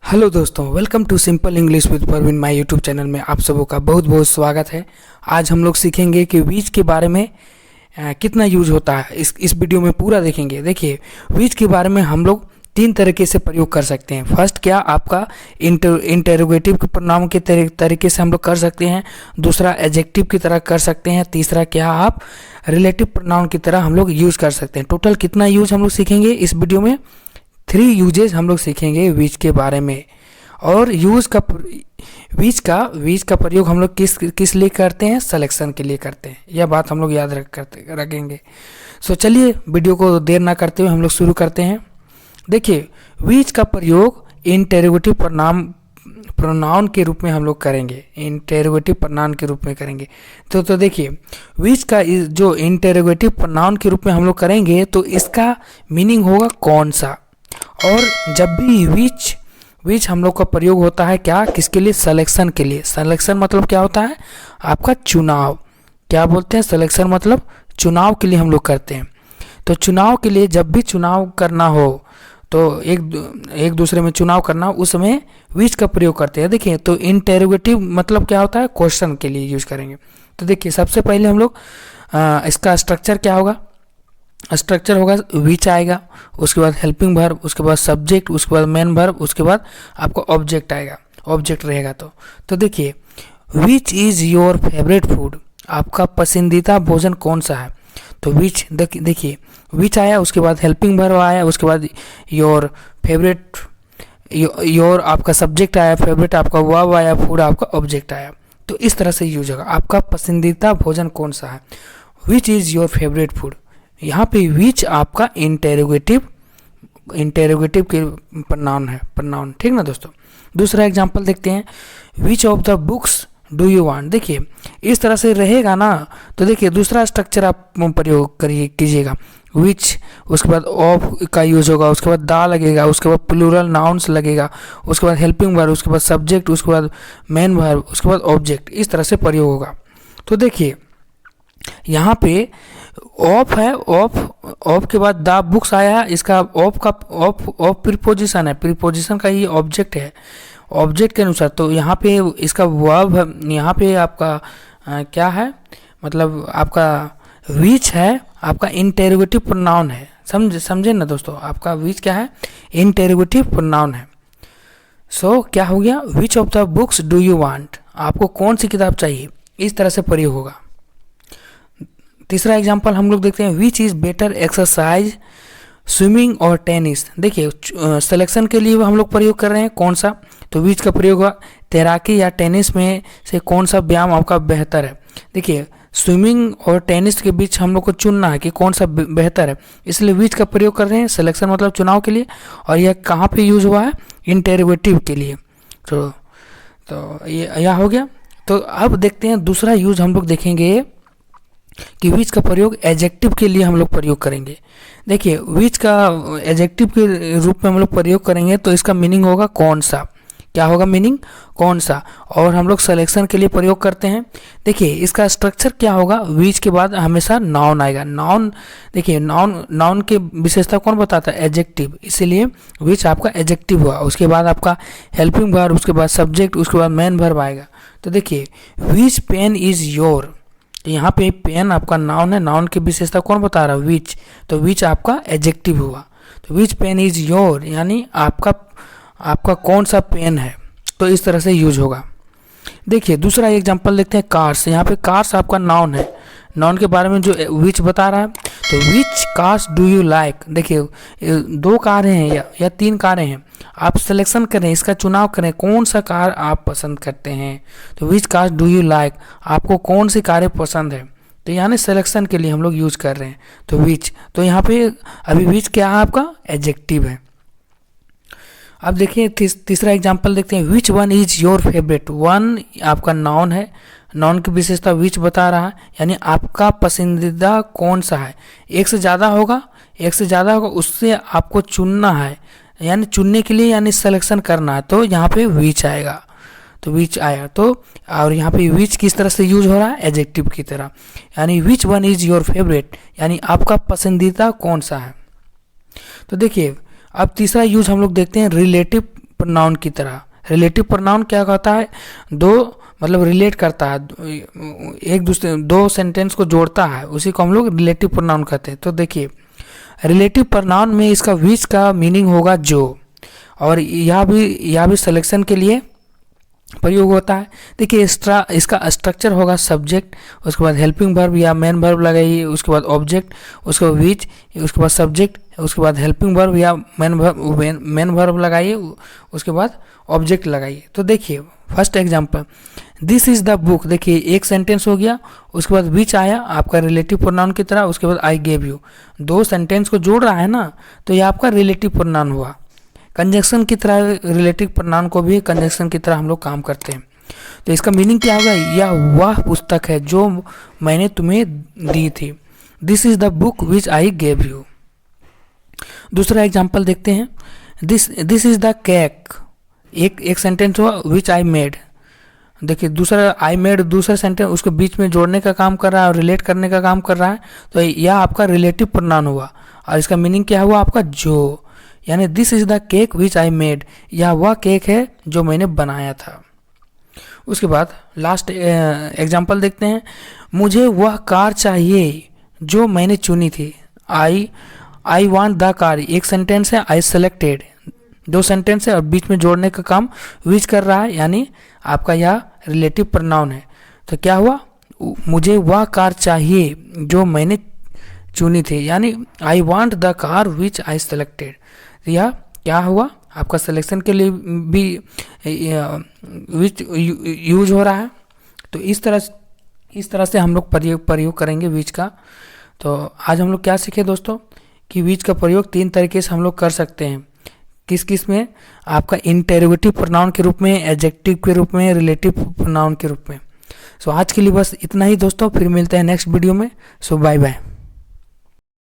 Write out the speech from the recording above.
Hello दोस्तों, welcome to simple English with Parveen my YouTube channel में आप सबों का बहुत बहुत स्वागत है। आज हम लोग सीखेंगे कि विच के बारे में कितना यूज होता है। इस वीडियो में पूरा देखेंगे। देखिए, विच के बारे में हम लोग तीन तरीके से प्रयोग कर सकते हैं। फर्स्ट, क्या आपका इंटेरोगेटिव के प्रोनाउन के तरीके से हम लोग कर सकते हैं। दूसरा, एडजेक्टिव की तरह कर सकते हैं। तीसरा, क्या आप रिलेटिव प्रोनाउन की तरह हम लोग यूज़ कर सकते हैं। टोटल कितना यूज हम लोग सीखेंगे इस वीडियो में? 3 यूजेज हम लोग सीखेंगे विच के बारे में। और विच का प्रयोग हम लोग किस लिए करते हैं? सिलेक्शन के लिए करते हैं। यह बात हम लोग याद रखेंगे। सो चलिए, वीडियो को देर ना करते हुए हम लोग शुरू करते हैं। देखिए, विच का प्रयोग इंटेरोगेटिव प्रोनाउन के रूप में हम लोग करेंगे। इंटेरोगेटिव प्रोनाउन के रूप में करेंगे। तो देखिए, विच का जो इंटेरोगेटिव प्रोनाउन के रूप में हम लोग करेंगे तो इसका मीनिंग होगा कौन सा। और जब भी विच हम लोग का प्रयोग होता है, क्या किसके लिए? सिलेक्शन के लिए। सिलेक्शन मतलब क्या होता है? आपका चुनाव। क्या बोलते हैं? सिलेक्शन मतलब चुनाव के लिए हम लोग करते हैं। तो चुनाव के लिए जब भी चुनाव करना हो तो एक दूसरे में चुनाव करना हो, उस समय विच का प्रयोग करते हैं। देखिए, तो इंटेरोगेटिव मतलब क्या होता है? क्वेश्चन के लिए यूज करेंगे। तो देखिए, सबसे पहले हम लोग इसका स्ट्रक्चर क्या होगा? स्ट्रक्चर होगा विच आएगा, उसके बाद हेल्पिंग वर्ब, उसके बाद सब्जेक्ट, उसके बाद मेन वर्ब, उसके बाद आपका ऑब्जेक्ट आएगा। ऑब्जेक्ट रहेगा तो देखिए, which is your favourite food? आपका पसंदीदा भोजन कौन सा है? तो विच, देखिए, विच आया, उसके बाद हेल्पिंग वर्ब आया, उसके बाद योर फेवरेट, योर आपका सब्जेक्ट आया, फेवरेट आपका वर्ब आया, फूड आपका ऑब्जेक्ट आया। तो इस तरह से यूज होगा। आपका पसंदीदा भोजन कौन सा है? Which is your favourite food. यहाँ पे विच आपका इंटेरोगेटिव के प्रनाउन, ठीक ना दोस्तों। दूसरा एग्जांपल देखते हैं। Which of the books do you want? देखिए, इस तरह से रहेगा ना, तो देखिए दूसरा स्ट्रक्चर आप प्रयोग कीजिएगा। विच, उसके बाद ऑफ का यूज होगा, उसके बाद दा लगेगा, उसके बाद प्लूरल नाउन्स लगेगा, उसके बाद हेल्पिंग वर्ब, उसके बाद सब्जेक्ट, उसके बाद मेन वर्ब, उसके बाद ऑब्जेक्ट। इस तरह से प्रयोग होगा। तो देखिए, यहाँ पे ऑफ है, ऑफ के बाद द बुक्स आया है। इसका ऑफ प्रीपोजिशन है, प्रीपोजिशन का ये ऑब्जेक्ट है, ऑब्जेक्ट के अनुसार। तो यहाँ पे इसका वर्ब, यहाँ पे आपका क्या है, मतलब आपका विच है, आपका इंटेरोगेटिव प्रोनाउन है। समझे ना दोस्तों, आपका विच क्या है? इंटेरोगेटिव प्रोनाउन है। सो क्या हो गया? Which of the books do you want? आपको कौन सी किताब चाहिए? इस तरह से प्रयोग होगा। तीसरा एग्जाम्पल हम लोग देखते हैं। Which is better exercise, swimming और टेनिस? देखिए, सिलेक्शन के लिए हम लोग प्रयोग कर रहे हैं। कौन सा? तो विच का प्रयोग हुआ तैराकी या टेनिस में से कौन सा व्यायाम आपका बेहतर है। देखिए, स्विमिंग और टेनिस के बीच हम लोग को चुनना है कि कौन सा बेहतर है, इसलिए विच का प्रयोग कर रहे हैं। सिलेक्शन मतलब चुनाव के लिए। और यह कहाँ पे यूज हुआ है? इंटेरोगेटिव के लिए। तो ये यह हो गया। तो अब देखते हैं दूसरा यूज हम लोग देखेंगे कि विच का प्रयोग एडजेक्टिव के लिए हम लोग प्रयोग करेंगे। देखिए, विच का एडजेक्टिव के रूप में हम लोग प्रयोग करेंगे तो इसका मीनिंग होगा कौन सा। क्या होगा मीनिंग? कौन सा। और हम लोग सिलेक्शन के लिए प्रयोग करते हैं। देखिए, इसका स्ट्रक्चर क्या होगा? विच के बाद हमेशा नाउन आएगा। नाउन, देखिए, नाउन के विशेषता कौन बताता है? एडजेक्टिव। इसीलिए विच आपका एडजेक्टिव हुआ। उसके बाद आपका हेल्पिंग वर्ब, उसके बाद सब्जेक्ट, उसके बाद मेन वर्ब आएगा। तो देखिए, विच पेन इज योर? यहाँ पे पेन आपका नाउन है। नाउन की विशेषता कौन बता रहा है? विच। तो विच आपका एडजेक्टिव हुआ। तो विच पेन इज योर यानी आपका कौन सा पेन है। तो इस तरह से यूज होगा। देखिए, दूसरा एग्जांपल देखते हैं। कार्स। यहाँ पे कार्स आपका नाउन है। नाउन के बारे में जो विच बता रहा है। तो विच कार्स डू यू लाइक? देखिए, 2 कारें हैं या 3 कारें हैं। आप सिलेक्शन करें, इसका चुनाव करें, कौन सा कार आप पसंद करते हैं। तो विच कार्स डू यू लाइक? आपको कौन सी कारें पसंद है। तो यानी सिलेक्शन के लिए हम लोग यूज कर रहे हैं। तो विच, तो यहाँ पे अभी विच क्या है? आपका एडजेक्टिव है। अब देखिए, तीसरा एग्जांपल देखते हैं। Which one is your favourite? One आपका नाउन है। नाउन की विशेषता विच बता रहा है, यानी आपका पसंदीदा कौन सा है। एक से ज़्यादा होगा, उससे आपको चुनना है, यानी चुनने के लिए, यानी सिलेक्शन करना है। तो यहाँ पे विच आएगा। तो विच आया। तो और यहाँ पे विच किस तरह से यूज हो रहा है? एडजेक्टिव की तरह। यानी which one is your favourite, यानी आपका पसंदीदा कौन सा है। तो देखिए, अब तीसरा यूज हम लोग देखते हैं रिलेटिव प्रोनाउन की तरह। रिलेटिव प्रोनाउन क्या कहता है, दो मतलब रिलेट करता है, एक दूसरे दो सेंटेंस को जोड़ता है, उसी को हम लोग रिलेटिव प्रोनाउन कहते हैं। तो देखिए रिलेटिव प्रोनाउन में इसका विच का मीनिंग होगा जो, और यह भी सिलेक्शन के लिए प्रयोग होता है। देखिए इसका स्ट्रक्चर होगा सब्जेक्ट, उसके बाद हेल्पिंग वर्ब या मेन वर्ब लगाइए, उसके बाद ऑब्जेक्ट, उसके बाद विच, उसके बाद सब्जेक्ट, उसके बाद हेल्पिंग वर्ब या मेन वर्ब लगाइए, उसके बाद ऑब्जेक्ट लगाइए। तो देखिए first example, this is the book. देखिए एक सेंटेंस हो गया, उसके बाद विच आया आपका रिलेटिव प्रोनाउन की तरह, उसके बाद आई गेव यू, दो सेंटेंस को जोड़ रहा है ना, तो ये आपका रिलेटिव प्रोनाउन हुआ। कंजंक्शन की तरह रिलेटिव प्रोनाउन को भी कंजंक्शन की तरह हम लोग काम करते हैं। तो इसका मीनिंग क्या होगा, यह वह पुस्तक है जो मैंने तुम्हें दी थी। This is the book which I gave you. दूसरा एग्जांपल देखते हैं, दिस इज द केक। एक सेंटेंस हुआ विच आई मेड। देखिए दूसरा आई मेड, दूसरा सेंटेंस उसको बीच में जोड़ने का काम कर रहा है और रिलेट करने का काम कर रहा है, तो यह आपका रिलेटिव प्रोनाउन हुआ। और इसका मीनिंग क्या हुआ आपका जो, यानी this is the cake which I made, यह वह केक है जो मैंने बनाया था। उसके बाद लास्ट एग्जांपल देखते हैं, मुझे वह कार चाहिए जो मैंने चुनी थी। आई वांट द कार, एक सेंटेंस है, आई सेलेक्टेड, दो सेंटेंस है और बीच में जोड़ने का काम विच कर रहा है, यानी आपका यह रिलेटिव प्रोनाउन है। तो क्या हुआ, मुझे वह कार चाहिए जो मैंने चुनी थी, यानी I want the car which I selected. यह क्या हुआ आपका सिलेक्शन के लिए भी विच यूज हो रहा है। तो इस तरह से हम लोग प्रयोग करेंगे विच का। तो आज हम लोग क्या सीखे दोस्तों, कि विच का प्रयोग तीन तरीके से हम लोग कर सकते हैं। किस में, आपका इंटेरोगेटिव प्रोनाउन के रूप में, एडजेक्टिव के रूप में, रिलेटिव प्रोनाउन के रूप में। सो आज के लिए बस इतना ही दोस्तों, फिर मिलते हैं नेक्स्ट वीडियो में। सो बाय बाय।